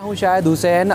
हूँ शायद हुसैन,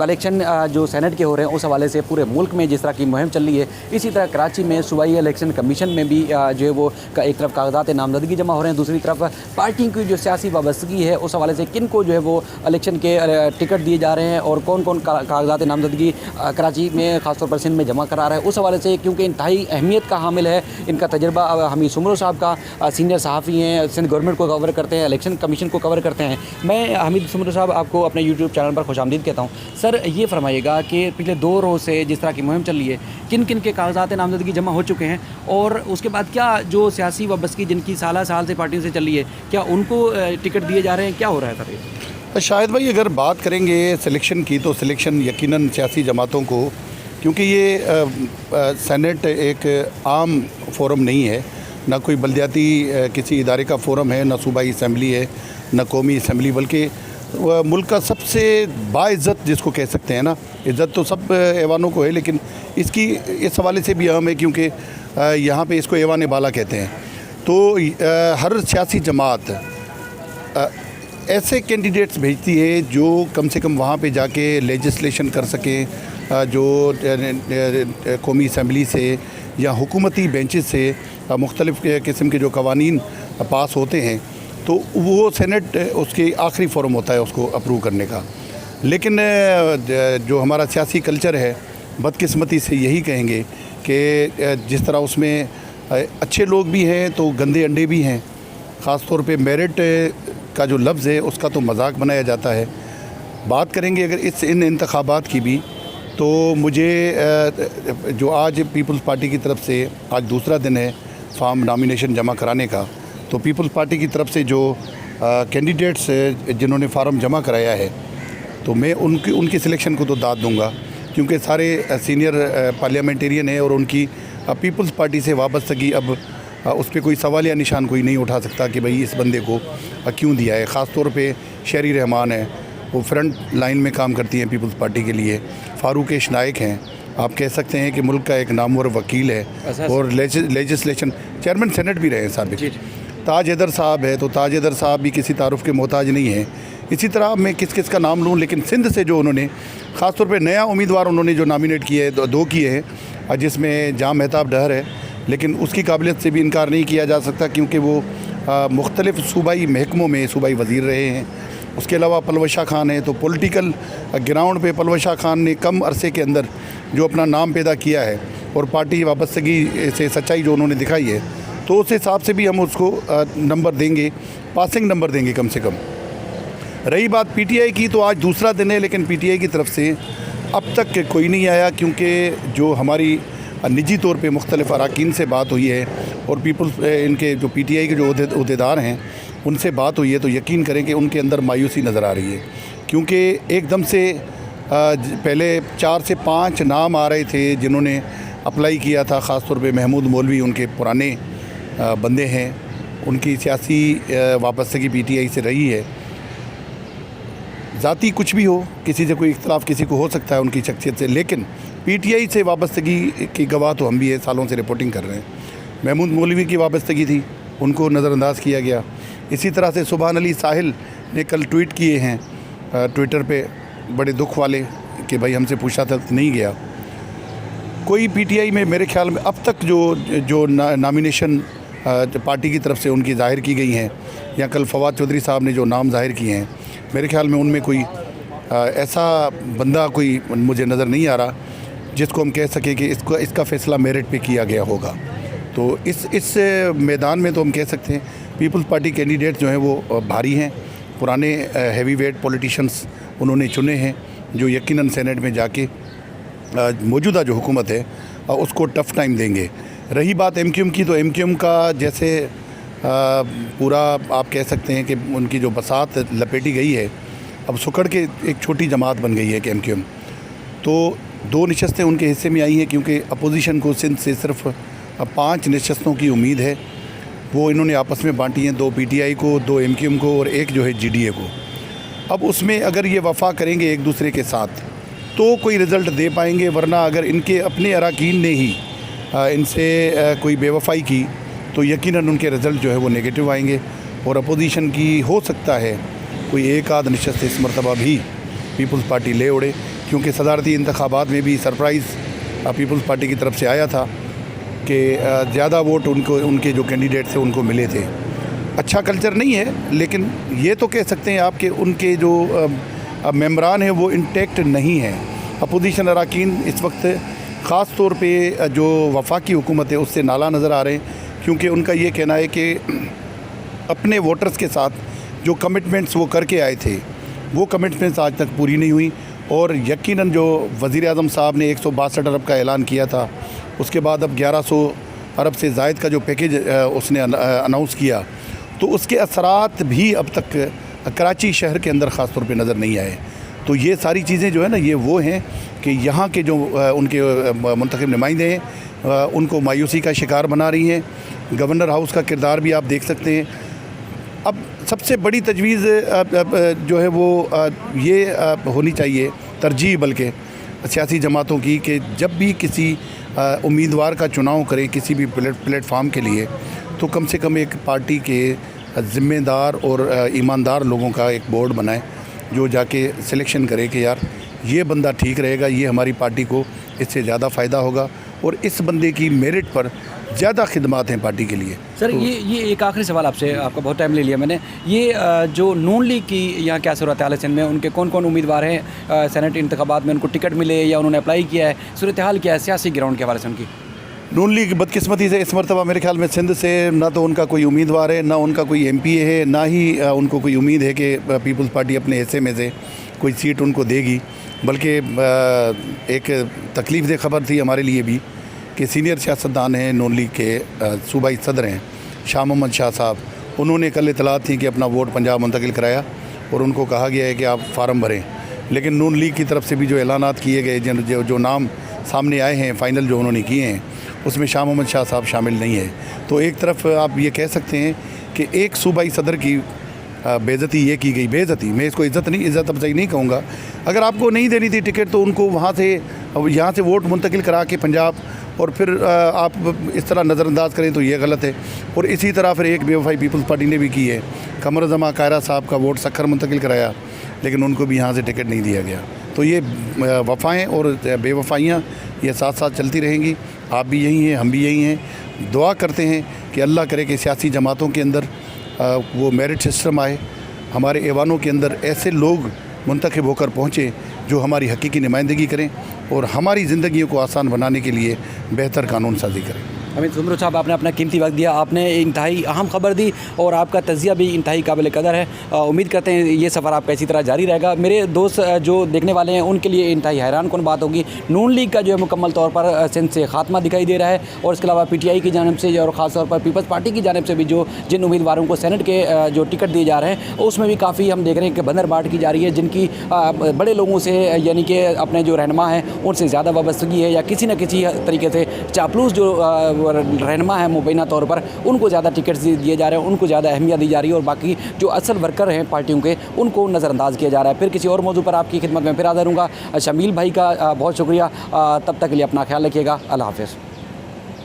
इलेक्शन जो सेनेट के हो रहे हैं उस हवाले से पूरे मुल्क में जिस तरह की मुहिम चल रही है, इसी तरह कराची में सूबाई इलेक्शन कमीशन में भी जो है वो एक तरफ कागजात नामजदगी जमा हो रहे हैं, दूसरी तरफ पार्टी की जो सियासी वाबस्तगी है उस हवाले से किन को जो है वो इलेक्शन के टिकट दिए जा रहे हैं और कौन कौन कागजात नामजदगी कराची में खासतौर पर सिंध में जमा करा रहा है, उस हवाले से क्योंकि इंतहाई अहमियत का हामिल है इनका तजर्बा। हमीद सुमरो साहब का सीनियर सहाफ़ी हैं, सिंध गवर्नमेंट को कवर करते हैं, इलेक्शन कमीशन को कवर करते हैं। मैं हमीद सुमरो साहब आपको अपने यूट्यूब चैनल पर खुशामदीद कहता हूँ। सर, ये फरमाइएगा कि पिछले 2 रोज़ से जिस तरह की मुहिम चल रही है, किन किन के कागजात नामजदगी जमा हो चुके हैं और उसके बाद क्या जो सियासी वाबस्तगी जिनकी साल से पार्टियों से चल रही है, क्या उनको टिकट दिए जा रहे हैं, क्या हो रहा है सर ये? शाहिद भाई, अगर बात करेंगे सिलेक्शन की तो सिलेक्शन यकीनन सियासी जमातों को, क्योंकि ये सेनेट एक आम फोरम नहीं है, ना कोई बल्दियाती किसी इदारे का फोरम है, ना सूबाई असम्बली है, ना कौमी असम्बली, बल्कि मुल्क का सबसे बाइज़्ज़त जिसको कह सकते हैं ना, इज़्ज़त तो सब ऐवानों को है, लेकिन इसकी इस हवाले से भी अहम है क्योंकि यहाँ पे इसको ऐवान बाला कहते हैं। तो हर सियासी जमात ऐसे कैंडिडेट्स भेजती है जो कम से कम वहाँ पे जाके लेजिस्लेशन कर सकें, जो कौमी असम्बली से या हुकूमती बेंचेस से मुख्तलिफ़ किस्म के जो कवानीन पास होते हैं, तो वो सेनेट उसके आखिरी फोरम होता है उसको अप्रूव करने का। लेकिन जो हमारा सियासी कल्चर है, बदकिस्मती से यही कहेंगे कि जिस तरह उसमें अच्छे लोग भी हैं तो गंदे अंडे भी हैं। ख़ास तौर पे मेरिट का जो लफ्ज़ है उसका तो मजाक बनाया जाता है। बात करेंगे अगर इन इंतखाबात की भी, तो मुझे जो आज पीपल्स पार्टी की तरफ से आज दूसरा दिन है फॉर्म नॉमिनेशन जमा कराने का, तो पीपल्स पार्टी की तरफ से जो कैंडिडेट्स जिन्होंने फार्म जमा कराया है, तो मैं उनकी सिलेक्शन को तो दाद दूंगा, क्योंकि सारे सीनियर पार्लियामेंटेरियन हैं और उनकी पीपल्स पार्टी से वाबस्तगी अब उस पर कोई सवाल या निशान कोई नहीं उठा सकता कि भाई इस बंदे को क्यों दिया है। ख़ास तौर पे शहरी रहमान है, वो फ्रंट लाइन में काम करती हैं पीपल्स पार्टी के लिए। फ़ारूक नाइक हैं, आप कह सकते हैं कि मुल्क का एक नामवर वकील है और लेजिस्लेशन चेयरमैन सेनेट भी रहे हैं साबिक। ताज हैदर साहब है, तो ताज हैदर साहब भी किसी तारुफ़ के मोहताज नहीं हैं। इसी तरह मैं किस किस का नाम लूँ, लेकिन सिंध से जो उन्होंने ख़ास तौर पे नया उम्मीदवार उन्होंने जो नॉमिनेट किए हैं, 2 किए हैं, जिसमें जाम मेहताब डहर है, लेकिन उसकी काबिलियत से भी इनकार नहीं किया जा सकता क्योंकि वो मुख्तलिफ़ सूबाई महकमों में सूबाई वज़ीर रहे हैं। उसके अलावा पलवशा खान है, तो पॉलिटिकल ग्राउंड पे पलवशा खान ने कम अरसे के अंदर जो अपना नाम पैदा किया है और पार्टी वाबस्तगी से सच्चाई जो उन्होंने दिखाई है, तो उस हिसाब से भी हम उसको नंबर देंगे, पासिंग नंबर देंगे कम से कम। रही बात पीटीआई की, तो आज दूसरा दिन है, लेकिन पीटीआई की तरफ से अब तक कोई नहीं आया, क्योंकि जो हमारी निजी तौर पे मुख्तलिफ़ अराकीन से बात हुई है और पीपल्स इनके जो पीटीआई के जो अहदेदार हैं उनसे बात हुई है, तो यकीन करें कि उनके अंदर मायूसी नज़र आ रही है, क्योंकि एकदम से पहले 4 से 5 नाम आ रहे थे जिन्होंने अप्लाई किया था। ख़ास तौर पे महमूद मौलवी उनके पुराने बंदे हैं, उनकी सियासी वाबस्तगी पीटीआई से रही है। ज़ाती कुछ भी हो, किसी से कोई इख्तलाफ किसी को हो सकता है उनकी शख्सियत से, लेकिन पीटीआई से वाबस्तगी की गवाह तो हम भी है, सालों से रिपोर्टिंग कर रहे हैं। महमूद मौलवी की वाबस्तगी थी, उनको नज़रअंदाज किया गया। इसी तरह से सुभान अली साहिल ने कल ट्वीट किए हैं ट्विटर पे, बड़े दुख वाले, कि भाई हमसे पूछा तक नहीं गया कोई पीटीआई में। मेरे ख्याल में अब तक जो नॉमिनेशन पार्टी की तरफ से उनकी ज़ाहिर की गई हैं, या कल फवाद चौधरी साहब ने जो नाम ज़ाहिर किए हैं, मेरे ख्याल में उनमें कोई ऐसा बंदा कोई मुझे नज़र नहीं आ रहा जिसको हम कह सकें कि इसका फ़ैसला मेरिट पे किया गया होगा। तो इस मैदान में तो हम कह सकते हैं पीपल्स पार्टी कैंडिडेट जो हैं वो भारी हैं, पुराने हैवी वेट पॉलिटिशियंस उन्होंने चुने हैं जो यकीनन सेनेट में जाके मौजूदा जो हुकूमत है उसको टफ़ टाइम देंगे। रही बात एमक्यूएम की, तो एमक्यूएम का जैसे पूरा आप कह सकते हैं कि उनकी जो बसात लपेटी गई है, अब सुकड़ के एक छोटी जमात बन गई है कि एमक्यूएम। तो 2 नशस्तें उनके हिस्से में आई हैं, क्योंकि अपोजिशन को सिंध से सिर्फ 5 नशस्तों की उम्मीद है, वो इन्होंने आपस में बांटी हैं, 2 पीटीआई को, 2 एमक्यूएम को और 1 जो है जीडीए को। अब उसमें अगर ये वफा करेंगे एक दूसरे के साथ तो कोई रिज़ल्ट दे पाएंगे, वरना अगर इनके अपने अराकीन ने ही इनसे कोई बेवफाई की तो यकीनन उनके रिज़ल्ट जो है वो नेगेटिव आएंगे और अपोजिशन की हो सकता है कोई एक आध नशस्त इस मरतबा भी पीपल्स पार्टी ले उड़े, क्योंकि सदारती इंतखाबात में भी सरप्राइज़ पीपल्स पार्टी की तरफ से आया था कि ज़्यादा वोट उनके जो कैंडिडेट थे उनको मिले थे। अच्छा कल्चर नहीं है, लेकिन ये तो कह सकते हैं आप कि उनके जो मेंबरान हैं वो इंटैक्ट नहीं हैं। अपोजिशन अरकान इस वक्त ख़ास तौर पे जो वफाकी हुकूमत है उससे नाला नज़र आ रहे हैं, क्योंकि उनका ये कहना है कि अपने वोटर्स के साथ जो कमिटमेंट्स वो करके आए थे वो कमिटमेंट्स आज तक पूरी नहीं हुई। और यकीनन जो वज़ीर आज़म साहब ने 162 अरब का ऐलान किया था, उसके बाद अब 1100 अरब से ज़ायद का जो पैकेज उसने अनाउंस किया, तो उसके असरात भी अब तक कराची शहर के अंदर ख़ास तौर पे नज़र नहीं आए। तो ये सारी चीज़ें जो है ना, ये वो हैं कि यहाँ के जो उनके मुंतखब नुमाइंदे हैं उनको मायूसी का शिकार बना रही हैं। गवर्नर हाउस का किरदार भी आप देख सकते हैं। अब सबसे बड़ी तजवीज़ जो है वो ये होनी चाहिए, तरजीह बल्कि सियासी जमातों की, कि जब भी किसी उम्मीदवार का चुनाव करें किसी भी प्लेटफार्म के लिए, तो कम से कम एक पार्टी के ज़िम्मेदार और ईमानदार लोगों का एक बोर्ड बनाए जो जाके सिलेक्शन करे कि यार ये बंदा ठीक रहेगा, ये हमारी पार्टी को इससे ज़्यादा फ़ायदा होगा और इस बंदे की मेरिट पर ज़्यादा खिदमात हैं पार्टी के लिए। सर तो ये एक आखिरी सवाल आपसे, आपका बहुत टाइम ले लिया मैंने। ये जो नून लीग की यहाँ क्या सूरत हाल है सिंध में, उनके कौन कौन उम्मीदवार हैं सेनेट इंतखाबात में, उनको टिकट मिले या उन्होंने अप्लाई किया है, सूरत हाल क्या है सियासी ग्राउंड के हवाले से उनकी? नून लीग बदकिस्मती से इस मरतबा मेरे ख्याल में सिंध से ना तो उनका कोई उम्मीदवार है, ना उनका कोई MP है, ना ही उनको कोई उम्मीद है कि पीपल्स पार्टी अपने हिस्से में से कोई सीट उनको देगी। बल्कि एक तकलीफ़ दह खबर थी हमारे लिए भी कि सीनियर सियासतदान हैं नून लीग के सूबाई सदर हैं शाह मोहम्मद शाह साहब, उन्होंने कल इतलात थी कि अपना वोट पंजाब मुंतकिल कराया और उनको कहा गया है कि आप फार्म भरें। लेकिन नून लीग की तरफ से भी जो ऐलानात किए गए, जो नाम सामने आए हैं फ़ाइनल जो उन्होंने किए हैं, उसमें शाह मोहम्मद शाह साहब शामिल नहीं है। तो एक तरफ आप ये कह सकते हैं कि एक सूबाई सदर की बेइज्जती ये की गई, बेइज्जती, मैं इसको इज़्ज़त अफजाई नहीं कहूँगा। अगर आपको नहीं देनी थी टिकट तो उनको वहाँ से यहाँ से वोट मुंतकिल करा के पंजाब और फिर आप इस तरह नज़रअंदाज करें तो ये गलत है। और इसी तरह फिर एक बेवफाई पीपल्स पार्टी ने भी की है, कमर जमा कायरा साहब का वोट सक्खर मुंतकिल कराया लेकिन उनको भी यहाँ से टिकट नहीं दिया गया। तो ये वफ़ाएँ और बेवफाइयाँ ये साथ साथ चलती रहेंगी। आप भी यही हैं, हम भी यही हैं। दुआ करते हैं कि अल्लाह करे कि सियासी जमातों के अंदर वो मेरिट सिस्टम आए, हमारे ऐवानों के अंदर ऐसे लोग मुंतखब होकर पहुँचे जो हमारी हकीकी नुमाइंदगी करें और हमारी ज़िंदगियों को आसान बनाने के लिए बेहतर कानून साजी करें। अमित जुमरू साहब, आपने अपना कीमती वक्त दिया, आपने इंतहाई अहम खबर दी और आपका तज़िया भी इंतहाई काबिल कदर है। उम्मीद करते हैं ये सफ़र आपका इसी तरह जारी रहेगा। मेरे दोस्त जो देखने वाले हैं उनके लिए इंतहाई हैरान कौन बात होगी, नून लीग का जो है मुकम्मल तौर पर सिंध से ख़ात्मा दिखाई दे रहा है और इसके अलावा PTI की जानिब से और ख़ास तौर पर पीपल्स पार्टी की जानिब से भी जिन उम्मीदवारों को सेनेट के जो टिकट दिए जा रहे हैं उसमें भी काफ़ी हम देख रहे हैं कि बंदर बाट की जा रही है, जिनकी बड़े लोगों से यानी कि अपने जो रहनुमा हैं उनसे ज़्यादा वाबस्तगी है या किसी न किसी तरीके से चापलूस जो रहनुमा मुबैना तौर पर उनको ज़्यादा टिकट्स दिए जा रहे हैं, उनको ज़्यादा अहमियत दी जा रही है और बाकी जो असल वर्कर हैं पार्टियों के उनको नज़रअंदाज किया जा रहा है। फिर किसी और मौजू पर आपकी खिदमत में फिर हाज़िर हूँगा। शमील भाई का बहुत शुक्रिया। तब तक के लिए अपना ख्याल रखिएगा। अल्लाह हाफ़िज़।